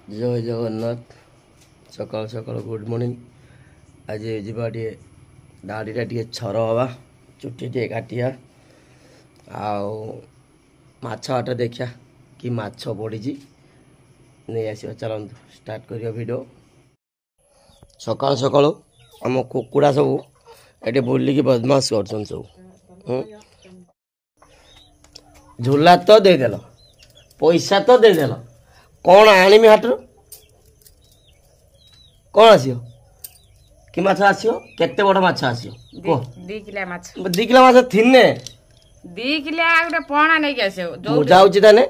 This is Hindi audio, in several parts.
जय जगन्नाथ सकाल सकाल गुड मॉर्निंग आज जीवा टे दाढ़ीटा टे छर हवा चुट्टी टे काटिया माछ हाट देखिया कि माछ पड़ी नहीं आस चलतु स्टार्ट करिया वीडियो सकाल सकाल आम कुकुड़ा सब ये बुलिकी बदमाश कर सब झूला तो देदेल पैसा तो देदेल कौन आनिमी हाटर कौन आसियो कि माछ आसियो केते बड़ माछ आसियो को 2 किलो माछ 2 किलो माछ थिने 2 किलो गोटे पणा नै आसियो मु जाउची ताने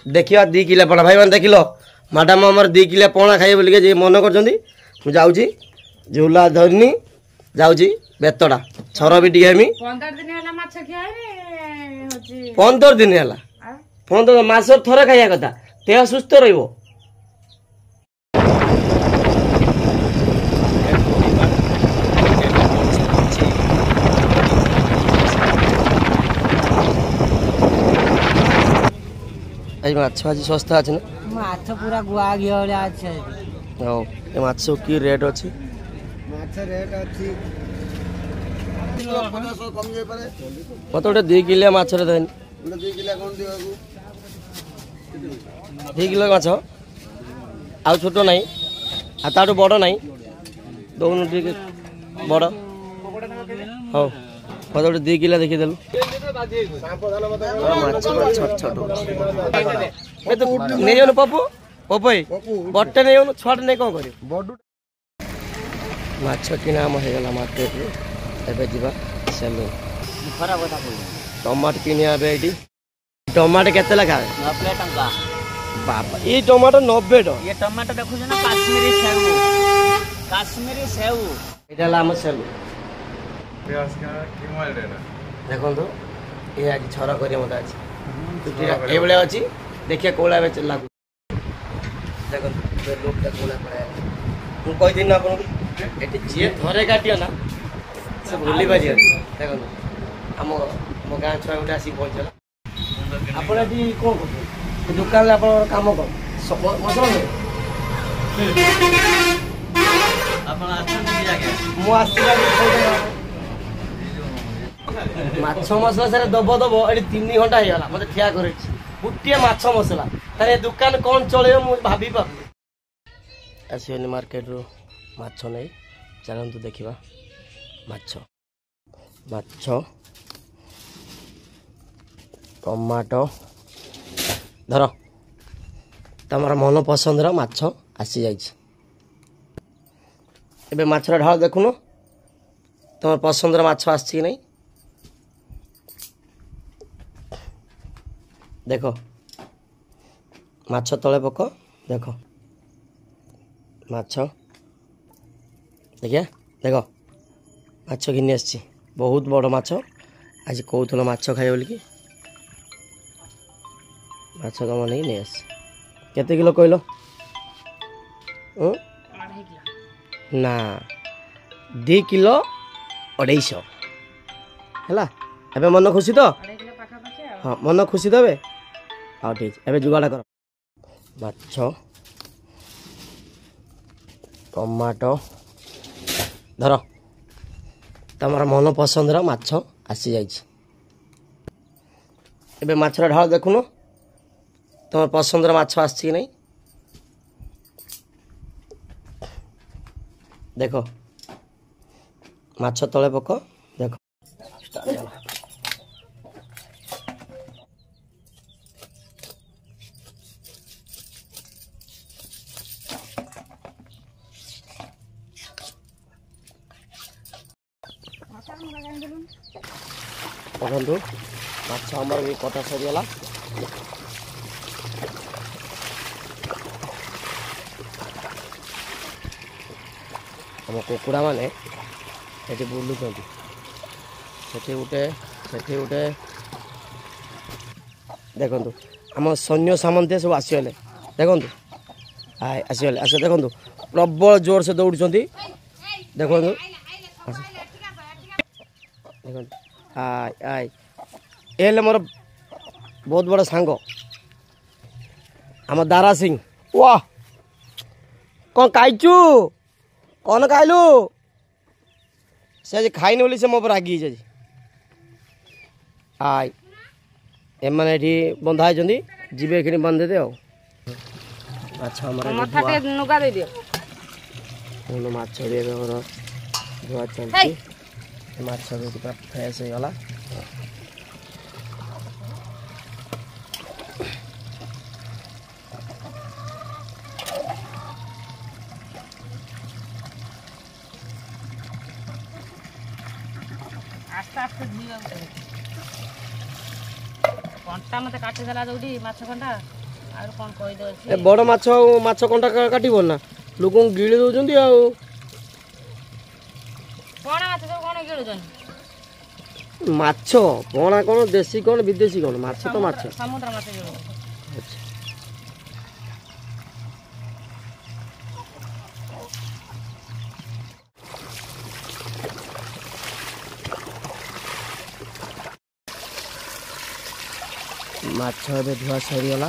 देखिया 2 किलो पणा भाई मान देखिलो मैडम हमर 2 किलो पणा खाइ बोली जे मन करजंदी मु जाउची झूला धरनी जाउची बेतडा छर भी डिहेमी 15 दिन हला माछ खाइ होची 15 दिन हला 15 मास थरे खाइया कथा देह सुस्थ रहिबो आज माछ आज सस्ता अछि ना माछ पूरा गुआ गिया अछि हो ए माछ की रेट अछि माछ रेट अछि 50 कम जे पारे मत 2 किलो माछ रे देन 2 किलो कोन दिबाकू 2 किलो माछ आ छोट नहीं आ ताटू बड़ नहीं दोन ठीक बड़ हो मत 2 किलो देखि देलु माछ छोट छोट ए तो नै जानो पप्पू पपई बट्टे नै जानो छोट नै कोन करियो बडू माछ किना हम हे गला मार्केट रे एबे जिबा सेलू खरा কথা কই टमाटर किनिया बे एडी टमाटर केते लगा 90 टंका बाबा ये टमाटर 90 टका ये टमाटर देखु ना काश्मीरी सेव एटा लाम सेलू प्याज का कीमत रेट देखो तो ये आज छरा करिया मत आज टुटीरा ए बले अछि देखिए कोला बेच लागू देखो तो लोग का कोला पड़े मु कहि दिन आपन एटी जे धरे काटियो ना से भूली बाजी देखो हम मो गां छुआ उठा सी पहुंचला आपण एटी कोन को दुकान ले आपण काम को मसला नहीं आपण आछन की जागे मु आसीला माछ मसला सारे दब दब ये 3 घंटा हो गला मते ठिया करे गुटिया माछ मसला तारे दुकान कौन चले मु भाबी पाबी आसियोनी मार्केट रो माछ नै चलंतु देखिबा माछ माछ टमाटो धर तमरा मन पसंद रो माछ आसी जाई एबे माछरा ढाल देखुनो तमर पसंद रो माछ आसी कि नै देखो माछ तले पक देखो माछ देखिए देखो माछ घिनी आसी बहुत बड़ माछ आज कहूल माछ खाइ बोल कि माछ कम नहीं आस केते किलो कहल ना 2 किलो 250 है एबे मन खुशी तो हाँ मन खुशी देवे हाँ ठीक है जुगाड़ा कर माछ टमाटो धर तमरा मन पसंद रो माछ आसी जाई एबे माछरा ढाल देखुनो तमर पसंद रो माछ आसी कि नै देखो माछ तले पक देखो देखो माछ हमर भी कटा सरीगला हम कुकुड़ा माने ये बुलू सेठी उठे देखो आम सैन्य सामंत सब आसीगले देखो आसीगले आस देखो प्रबल जोर से दौड़ देखो देखो आय आय एले मोर बहुत बड़ा सांग आम दारा सिंह वाह कौन खाइचु कौन खाइलु से आज खाइनी बोली से मो पर रागी आज आय एमाने एठी बंधा होइछंदी जिबे एखिनी बांध दे अच्छा हमरे मथा टे नुगा दे दियो उन माछ रे घर धुआ चलती माछ रे पूरा फ्रेश हो गला आस्ते आस्ते धीवा कंटा मते काटी देला जोडी माछ कंटा आरो कोन कहि दो ए बड़ माछ कंटा काटिबो ना लोक गिळी दउचंदी आ कोन माछ जो कोन गिळु जन माछ कोना कोन देसी कोन विदेशी कोन माछ तो माछ समुद्र माछ गिळु अच्छा माछ धुआ सरीगला